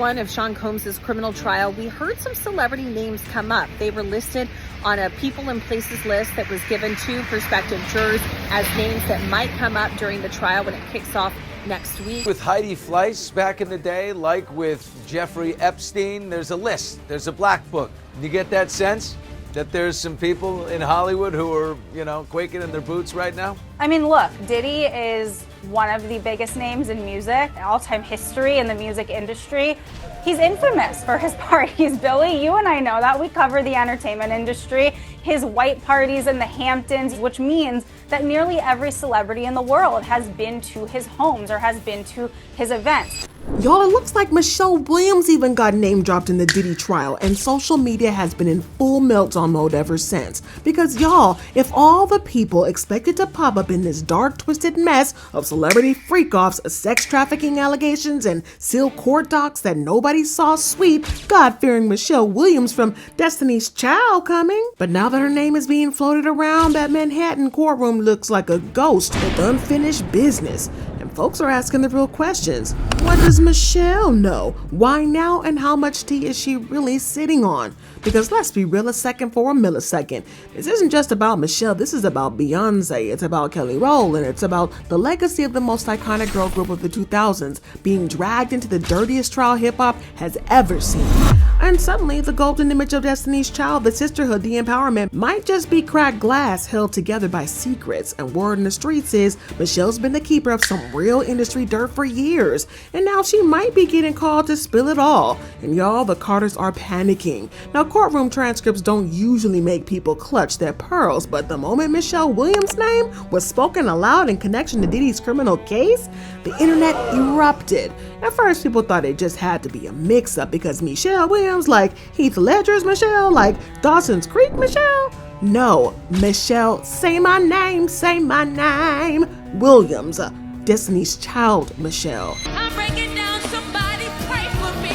one of Sean Combs' criminal trial, we heard some celebrity names come up. They were listed on a people and places list that was given to prospective jurors as names that might come up during the trial when it kicks off next week. With Heidi Fleiss back in the day, like with Jeffrey Epstein, there's a list, there's a black book. You get that sense that there's some people in Hollywood who are, quaking in their boots right now? I mean, look, Diddy is one of the biggest names in music, all-time history in the music industry. He's infamous for his parties, Billy. You and I know that. We cover the entertainment industry. His white parties in the Hamptons, which means that nearly every celebrity in the world has been to his homes or has been to his events. Y'all, it looks like Michelle Williams even got name dropped in the Diddy trial, and social media has been in full meltdown mode ever since. Because y'all, if all the people expected to pop up in this dark, twisted mess of celebrity freak-offs, sex trafficking allegations, and sealed court docs that nobody saw sweep God-fearing Michelle Williams from Destiny's Child coming. But now that her name is being floated around, that Manhattan courtroom looks like a ghost with unfinished business. And folks are asking the real questions. What does Michelle know? Why now, and how much tea is she really sitting on? Because let's be real a second for a millisecond. This isn't just about Michelle, this is about Beyonce, it's about Kelly Rowland, it's about the legacy of the most iconic girl group of the 2000s being dragged into the dirtiest trial hip-hop has ever seen. And suddenly, the golden image of Destiny's Child, the sisterhood, the empowerment, might just be cracked glass held together by secrets. And word in the streets is Michelle's been the keeper of some real industry dirt for years, and now she might be getting called to spill it all. And y'all, the Carters are panicking. Now, courtroom transcripts don't usually make people clutch their pearls, but the moment Michelle Williams' name was spoken aloud in connection to Diddy's criminal case, the internet erupted. At first, people thought it just had to be a mix-up because Michelle Williams, like Heath Ledger's Michelle, like Dawson's Creek Michelle. No, Michelle, say my name, Williams, Destiny's Child Michelle. I'm breaking down, somebody pray for me.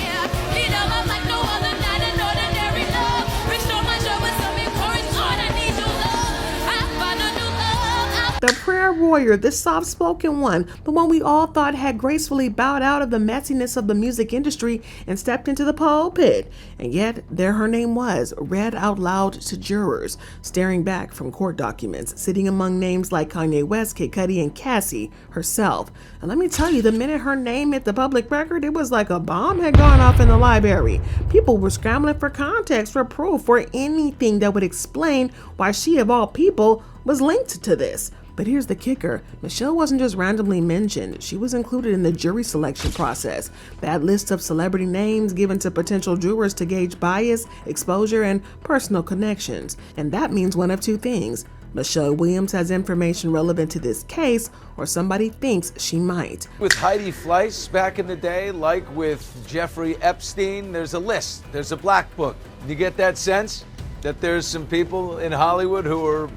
Need a love like no other, not an ordinary love. Restore my joy with some encouragement. I need your love. I found a new love. The prayer warrior, the soft-spoken one, the one we all thought had gracefully bowed out of the messiness of the music industry and stepped into the pulpit. And yet, there her name was, read out loud to jurors, staring back from court documents, sitting among names like Kanye West, Kid Cudi, and Cassie herself. And let me tell you, the minute her name hit the public record, it was like a bomb had gone off in the library. People were scrambling for context, for proof, for anything that would explain why she, of all people, was linked to this. But here's the kicker. Michelle wasn't just randomly mentioned. She was included in the jury selection process. That list of celebrity names given to potential jurors to gauge bias, exposure, and personal connections. And that means one of two things. Michelle Williams has information relevant to this case, or somebody thinks she might. With Heidi Fleiss back in the day, like with Jeffrey Epstein, there's a list, there's a black book. You get that sense? That there's some people in Hollywood who are,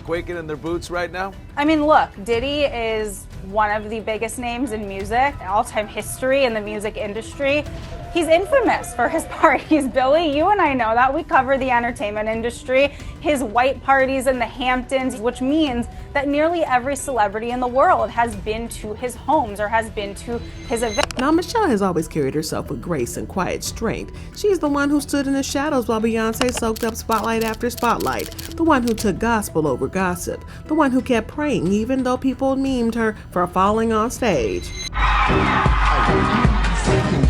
quaking in their boots right now? I mean, look, Diddy is one of the biggest names in music, all-time history in the music industry. He's infamous for his parties, Billy. You and I know that. We cover the entertainment industry. His white parties in the Hamptons, which means that nearly every celebrity in the world has been to his homes or has been to his events. Now, Michelle has always carried herself with grace and quiet strength. She's the one who stood in the shadows while Beyonce soaked up spotlight after spotlight. The one who took gospel over gossip. The one who kept praying even though people memed her for falling on stage.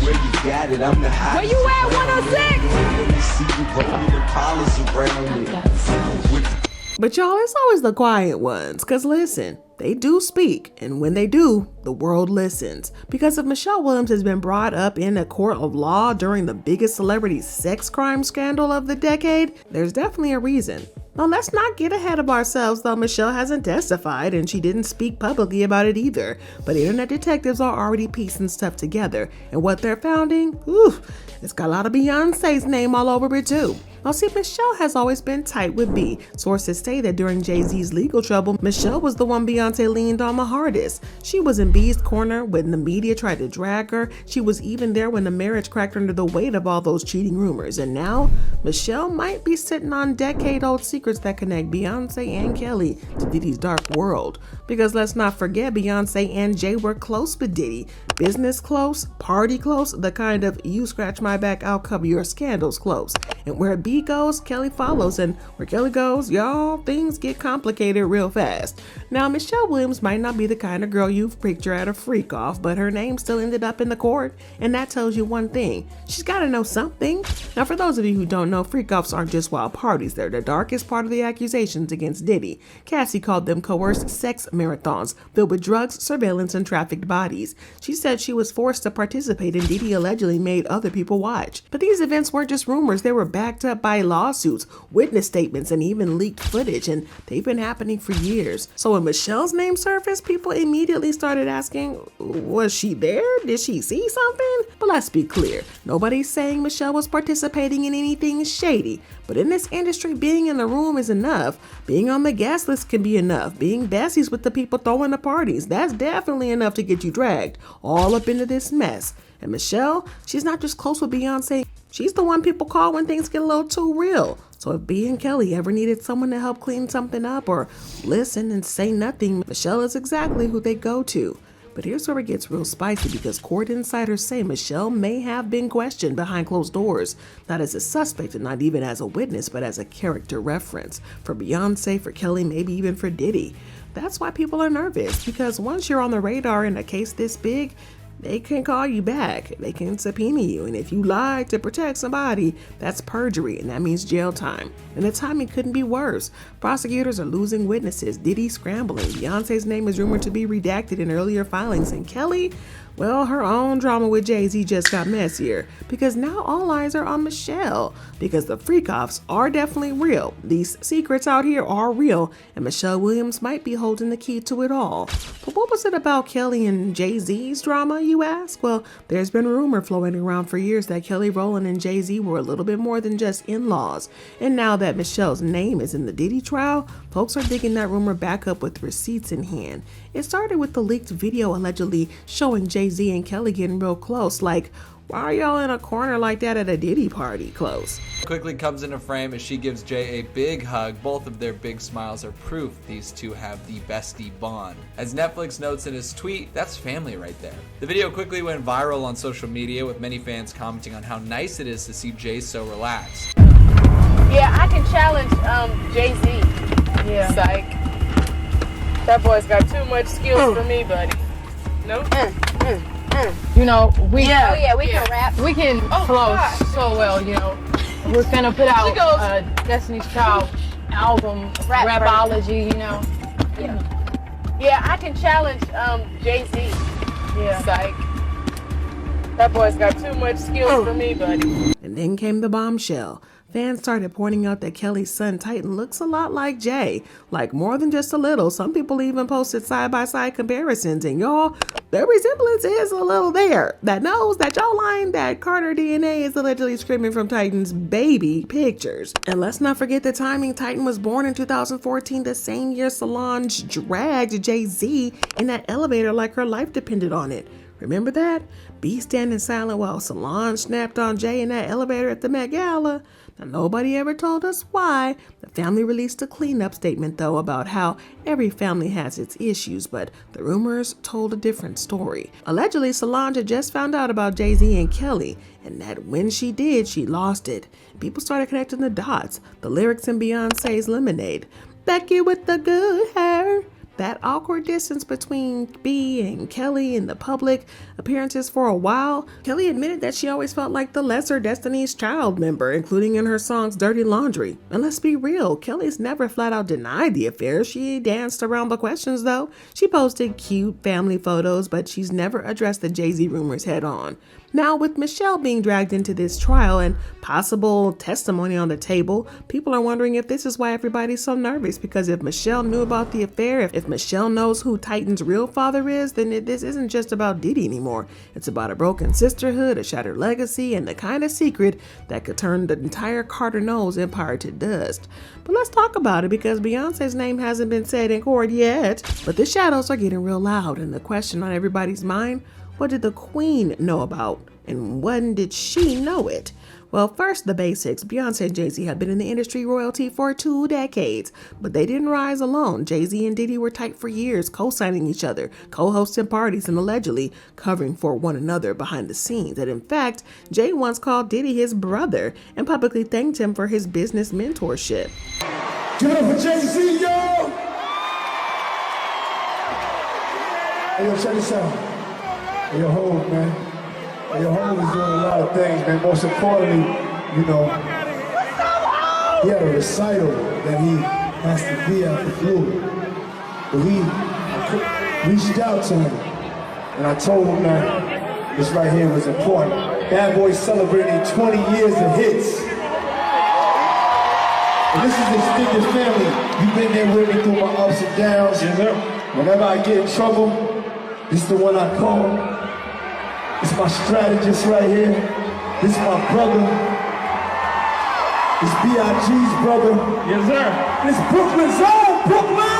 Where you at, 106? But y'all, it's always the quiet ones, cause listen, they do speak, and when they do, the world listens. Because if Michelle Williams has been brought up in a court of law during the biggest celebrity sex crime scandal of the decade, there's definitely a reason. Now, let's not get ahead of ourselves, though Michelle hasn't testified and she didn't speak publicly about it either. But internet detectives are already piecing stuff together, and what they're finding, it's got a lot of Beyonce's name all over it too. Well, see, Michelle has always been tight with B. Sources say that during Jay-Z's legal trouble, Michelle was the one Beyonce leaned on the hardest. She was in B's corner when the media tried to drag her. She was even there when the marriage cracked under the weight of all those cheating rumors. And now, Michelle might be sitting on decade-old secrets that connect Beyonce and Kelly to Diddy's dark world. Because let's not forget, Beyonce and Jay were close with Diddy. Business close, party close, the kind of you scratch my back, I'll cover your scandals close. And where B goes, Kelly follows, and where Kelly goes, y'all, things get complicated real fast. Now, Michelle Williams might not be the kind of girl you've pictured at a freak off, but her name still ended up in the court, and that tells you one thing: she's got to know something. Now, for those of you who don't know, freak offs aren't just wild parties. They're the darkest part of the accusations against Diddy. Cassie called them coerced sex marathons filled with drugs, surveillance, and trafficked bodies. She said she was forced to participate, and Diddy allegedly made other people watch. But these events weren't just rumors. They were backed up by lawsuits, witness statements, and even leaked footage, and they've been happening for years. So when Michelle's name surfaced, people immediately started asking, was she there? Did she see something? But let's be clear, nobody's saying Michelle was participating in anything shady. But in this industry, being in the room is enough. Being on the guest list can be enough. Being besties with the people throwing the parties, that's definitely enough to get you dragged all up into this mess. And Michelle, she's not just close with Beyonce, she's the one people call when things get a little too real. So if B and Kelly ever needed someone to help clean something up or listen and say nothing, Michelle is exactly who they go to. But here's where it gets real spicy, because court insiders say Michelle may have been questioned behind closed doors, not as a suspect and not even as a witness, but as a character reference. For Beyonce, for Kelly, maybe even for Diddy. That's why people are nervous, because once you're on the radar in a case this big, they can call you back, they can subpoena you, and if you lied to protect somebody, that's perjury, and that means jail time. And the timing couldn't be worse. Prosecutors are losing witnesses, Diddy scrambling, Beyonce's name is rumored to be redacted in earlier filings, and Kelly, well, her own drama with Jay-Z just got messier, because now all eyes are on Michelle, because the freak-offs are definitely real. These secrets out here are real, and Michelle Williams might be holding the key to it all. But what was it about Kelly and Jay-Z's drama, you ask? Well, there's been rumor flowing around for years that Kelly, Rowland, and Jay-Z were a little bit more than just in-laws. And now that Michelle's name is in the Diddy trial, folks are digging that rumor back up with receipts in hand. It started with the leaked video allegedly showing Jay-Z and Kelly getting real close. Like, why are y'all in a corner like that at a Diddy party close? Quickly comes into frame as she gives Jay a big hug. Both of their big smiles are proof these two have the bestie bond. As Netflix notes in his tweet, that's family right there. The video quickly went viral on social media, with many fans commenting on how nice it is to see Jay so relaxed. Yeah, I can challenge Jay-Z. Yeah. Psych. That boy's got too much skills for me, buddy. No? You know, we we can rap. we can flow so well, you know. We're gonna put out Destiny's Child album, Rapology, you know. Yeah, I can challenge Jay-Z. Yeah. Psych. That boy's got too much skills for me, buddy. And then came the bombshell. Fans started pointing out that Kelly's son Titan looks a lot like Jay, like more than just a little. Some people even posted side-by-side comparisons, and y'all, the resemblance is a little there. That nose, that jawline, that Carter DNA is allegedly screaming from Titan's baby pictures. And let's not forget the timing. Titan was born in 2014, the same year Solange dragged Jay-Z in that elevator like her life depended on it. Remember that? B standing silent while Solange snapped on Jay in that elevator at the Met Gala. Now, nobody ever told us why. The family released a cleanup statement, though, about how every family has its issues, but the rumors told a different story. Allegedly, Solange had just found out about Jay-Z and Kelly, and that when she did, she lost it. People started connecting the dots. The lyrics in Beyonce's Lemonade. Becky with the good hair. That awkward distance between B and Kelly in the public appearances for a while. Kelly admitted that she always felt like the lesser Destiny's Child member, including in her songs Dirty Laundry. And let's be real, Kelly's never flat out denied the affair. She danced around the questions though. She posted cute family photos, but she's never addressed the Jay-Z rumors head on. Now, with Michelle being dragged into this trial and possible testimony on the table, people are wondering if this is why everybody's so nervous, because if Michelle knew about the affair, if if Michelle knows who Titan's real father is, then this isn't just about Diddy anymore. It's about a broken sisterhood, a shattered legacy, and the kind of secret that could turn the entire Carter Knowles empire to dust. But let's talk about it, because Beyonce's name hasn't been said in court yet. But the shadows are getting real loud, and the question on everybody's mind, what did the Queen know about? And when did she know it? Well, first, the basics. Beyonce and Jay-Z have been in the industry royalty for 2 decades, but they didn't rise alone. Jay-Z and Diddy were tight for years, co-signing each other, co-hosting parties, and allegedly covering for one another behind the scenes. And in fact, Jay once called Diddy his brother and publicly thanked him for his business mentorship. Give it up for Jay-Z, y'all! Hey, yo, check this out. Hey, yo, hold, man. Your home is doing a lot of things, man. Most importantly, you know, he had a recital that he has to be at the flu. But I reached out to him, and I told him that this right here was important. Bad Boy celebrating 20 years of hits. And this is the extended family. You've been there with me through my ups and downs. Yes, sir. Whenever I get in trouble, this is the one I call. It's my strategist right here. This is my brother. It's B.I.G.'s brother. Yes, sir. It's Brooklyn's own Brooklyn.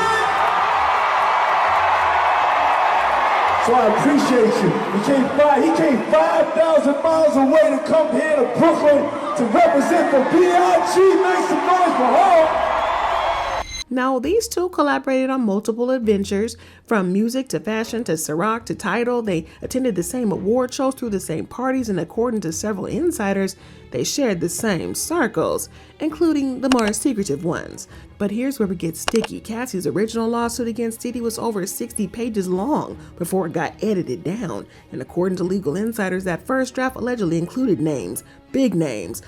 So I appreciate you. He came 5,000 miles away to come here to Brooklyn to represent for B.I.G. Make some noise for her. Now, these two collaborated on multiple adventures, from music to fashion to Ciroc to Tidal. They attended the same award shows, through the same parties, and according to several insiders, they shared the same circles, including the more secretive ones. But here's where it gets sticky. Cassie's original lawsuit against Diddy was over 60 pages long before it got edited down. And according to legal insiders, that first draft allegedly included names, big names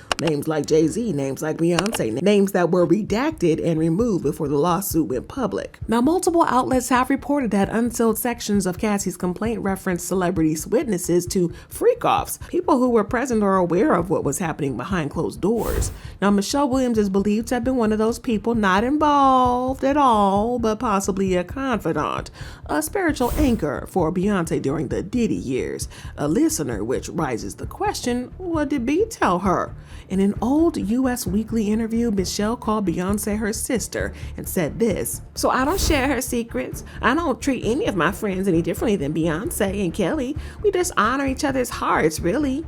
like Jay-Z, names like Beyonce, names that were redacted and removed before the lawsuit went public. Now, multiple outlets have reported that unsealed sections of Cassie's complaint referenced celebrity witnesses to freak-offs, people who were present or aware of what was happening behind closed doors. Now, Michelle Williams is believed to have been one of those people, not involved at all, but possibly a confidant, a spiritual anchor for Beyonce during the Diddy years, a listener, which raises the question, what did B tell her? In an old U.S. Weekly interview, Michelle called Beyonce her sister and said this: "So I don't share her secrets. I don't treat any of my friends any differently than Beyonce and Kelly. We just honor each other's hearts, really."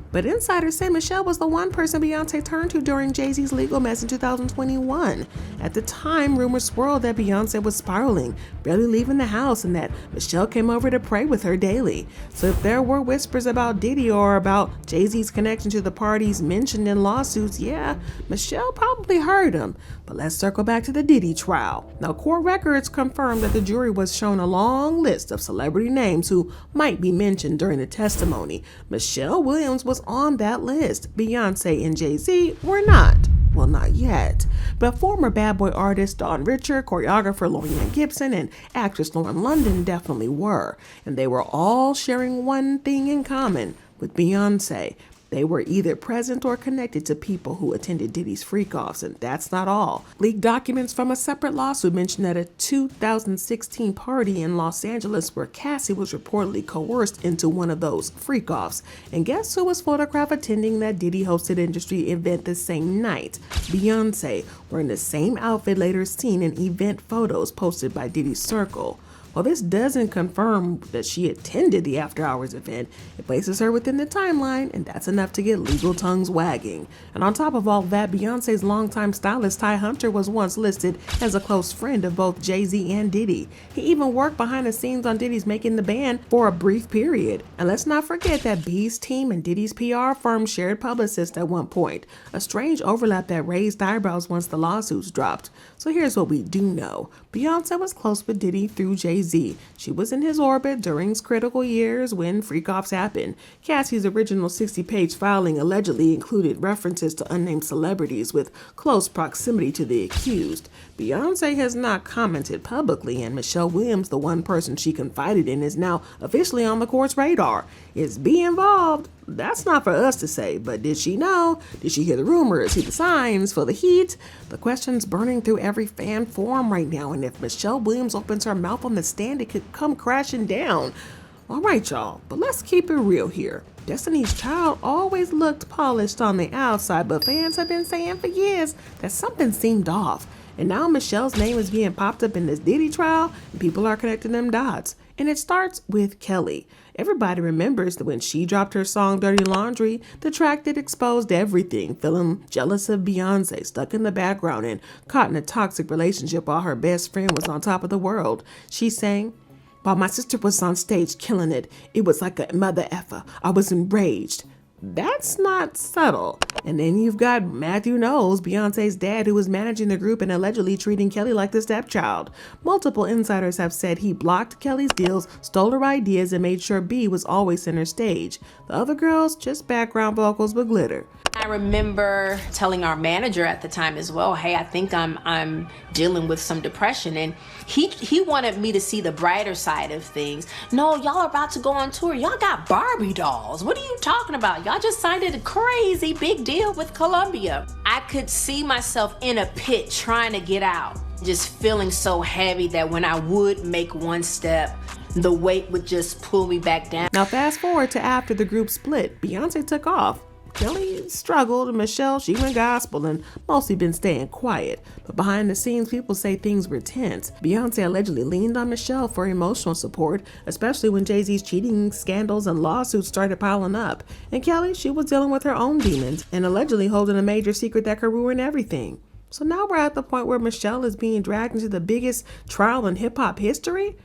But insiders say Michelle was the one person Beyonce turned to during Jay-Z's legal mess in 2021. At the time, rumors swirled that Beyonce was spiraling, barely leaving the house, and that Michelle came over to pray with her daily. So if there were whispers about Diddy or about Jay-Z's connection to the parties mentioned in lawsuits, yeah, Michelle probably heard them. But let's circle back to the Diddy trial. Now, court records confirmed that the jury was shown a long list of celebrity names who might be mentioned during the testimony. Michelle Williams was on that list. Beyonce and Jay-Z were not. Well, not yet. But former Bad Boy artist Dawn Richard, choreographer Lorianne Gibson, and actress Lauren London definitely were. And they were all sharing one thing in common with Beyonce. They were either present or connected to people who attended Diddy's freak-offs, and that's not all. Leaked documents from a separate lawsuit mentioned that a 2016 party in Los Angeles where Cassie was reportedly coerced into one of those freak-offs. And guess who was photographed attending that Diddy-hosted industry event the same night? Beyonce, wearing the same outfit later seen in event photos posted by Diddy's Circle. While this doesn't confirm that she attended the after-hours event, it places her within the timeline, and that's enough to get legal tongues wagging. And on top of all that, Beyonce's longtime stylist Ty Hunter was once listed as a close friend of both Jay-Z and Diddy. He even worked behind the scenes on Diddy's Making the Band for a brief period. And let's not forget that B's team and Diddy's PR firm shared publicists at one point, a strange overlap that raised eyebrows once the lawsuits dropped. So here's what we do know. Beyonce was close with Diddy through Jay-Z Jay-Z. She was in his orbit during his critical years when freak-offs happened. Cassie's original 60-page filing allegedly included references to unnamed celebrities with close proximity to the accused. Beyonce has not commented publicly, and Michelle Williams, the one person she confided in, is now officially on the court's radar. Is B involved? That's not for us to say, but did she know? Did she hear the rumors, see the signs, feel the heat? The question's burning through every fan forum right now, and if Michelle Williams opens her mouth on the stand, it could come crashing down. All right, y'all, but let's keep it real here. Destiny's Child always looked polished on the outside, but fans have been saying for years that something seemed off. And now Michelle's name is being popped up in this Diddy trial, and people are connecting them dots. And it starts with Kelly. Everybody remembers that when she dropped her song Dirty Laundry, the track that exposed everything, feeling jealous of Beyonce, stuck in the background and caught in a toxic relationship while her best friend was on top of the world. She sang, "While my sister was on stage killing it, it was like a mother effer. I was enraged." That's not subtle. And then you've got Matthew Knowles, Beyonce's dad, who was managing the group and allegedly treating Kelly like the stepchild. Multiple insiders have said he blocked Kelly's deals, stole her ideas, and made sure B was always center stage. The other girls, just background vocals with glitter. I remember telling our manager at the time as well, hey, I think I'm dealing with some depression, and he wanted me to see the brighter side of things. No, y'all are about to go on tour. Y'all got Barbie dolls. What are you talking about? Y'all just signed a crazy big deal with Columbia. I could see myself in a pit trying to get out, just feeling so heavy that when I would make one step, the weight would just pull me back down. Now fast forward to after the group split, Beyonce took off. Kelly struggled, and Michelle, she went gospel and mostly been staying quiet. But behind the scenes, people say things were tense. Beyonce allegedly leaned on Michelle for emotional support, especially when Jay-Z's cheating scandals and lawsuits started piling up. And Kelly, she was dealing with her own demons and allegedly holding a major secret that could ruin everything. So now we're at the point where Michelle is being dragged into the biggest trial in hip-hop history?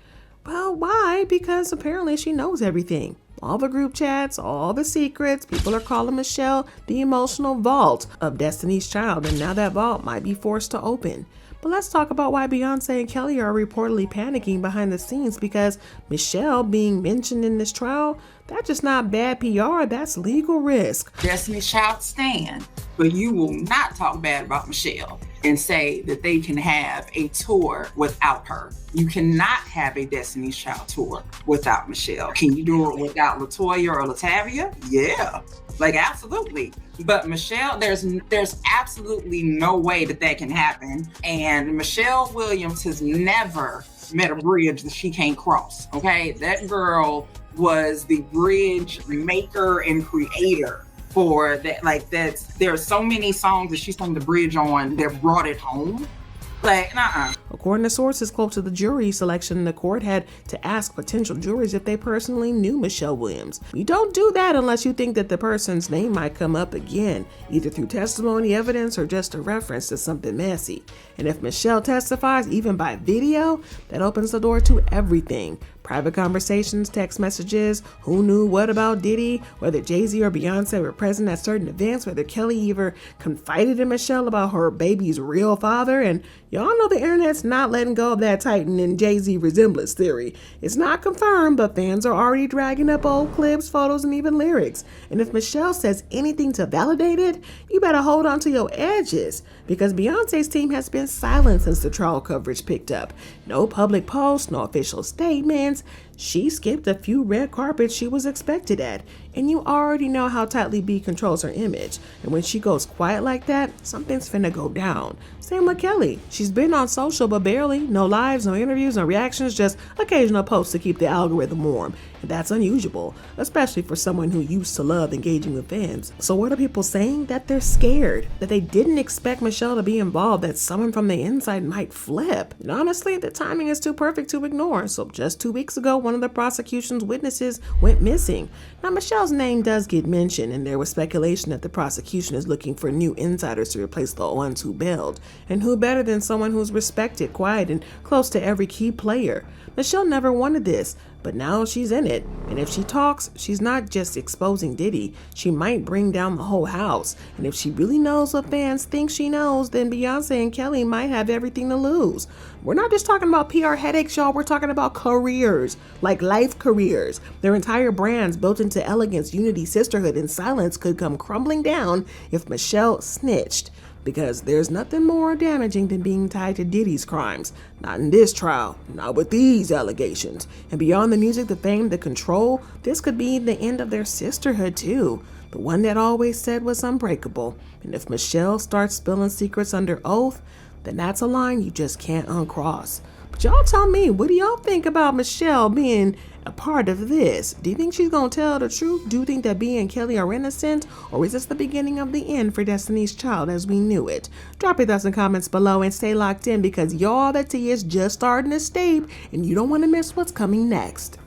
Well, why? Because apparently she knows everything. All the group chats, all the secrets. People are calling Michelle the emotional vault of Destiny's Child, and now that vault might be forced to open. But let's talk about why Beyonce and Kelly are reportedly panicking behind the scenes, because Michelle being mentioned in this trial, that's just not bad PR, that's legal risk. Destiny's Child stand, but you will not talk bad about Michelle and say that they can have a tour without her. You cannot have a Destiny's Child tour without Michelle. Can you do it without LaToya or Latavia? Yeah, like absolutely. But Michelle, there's absolutely no way that can happen. And Michelle Williams has never met a bridge that she can't cross, okay? That girl was the bridge maker and creator for that. Like, there are so many songs that she sung the bridge on that brought it home. Like, According to sources close to the jury selection, the court had to ask potential jurors if they personally knew Michelle Williams. You don't do that unless you think that the person's name might come up again, either through testimony, evidence, or just a reference to something messy. And if Michelle testifies, even by video, that opens the door to everything. Private conversations, text messages, who knew what about Diddy, whether Jay-Z or Beyonce were present at certain events, whether Kelly even confided in Michelle about her baby's real father. And y'all know the internet's not letting go of that Titan and Jay-Z resemblance theory. It's not confirmed, but fans are already dragging up old clips, photos, and even lyrics. And if Michelle says anything to validate it, you better hold on to your edges, because Beyonce's team has been silent since the trial coverage picked up. No public posts, no official statements. She skipped a few red carpets she was expected at, and you already know how tightly B controls her image. And when she goes quiet like that, something's finna go down. Same with Kelly. She's been on social, but barely. No lives, no interviews, no reactions, just occasional posts to keep the algorithm warm. And that's unusual, especially for someone who used to love engaging with fans. So what are people saying? That they're scared, that they didn't expect Michelle to be involved, that someone from the inside might flip. And honestly, the timing is too perfect to ignore. So just 2 weeks ago, one of the prosecution's witnesses went missing. Now, Michelle's name does get mentioned, and there was speculation that the prosecution is looking for new insiders to replace the ones who bailed. And who better than someone who's respected, quiet, and close to every key player? Michelle never wanted this. But now she's in it, and if she talks, she's not just exposing Diddy, she might bring down the whole house. And if she really knows what fans think she knows, then Beyonce and Kelly might have everything to lose. We're not just talking about PR headaches, y'all, we're talking about careers, like life careers. Their entire brands built into elegance, unity, sisterhood, and silence could come crumbling down if Michelle snitched. Because there's nothing more damaging than being tied to Diddy's crimes. Not in this trial, not with these allegations. And beyond the music, the fame, the control, this could be the end of their sisterhood too. The one that always said was unbreakable. And if Michelle starts spilling secrets under oath, then that's a line you just can't uncross. But y'all tell me, what do y'all think about Michelle being a part of this? Do you think she's gonna tell the truth? Do you think that Bey and Kelly are innocent? Or is this the beginning of the end for Destiny's Child as we knew it? Drop your thoughts in comments below and stay locked in, because y'all, the tea is just starting to steep and you don't want to miss what's coming next.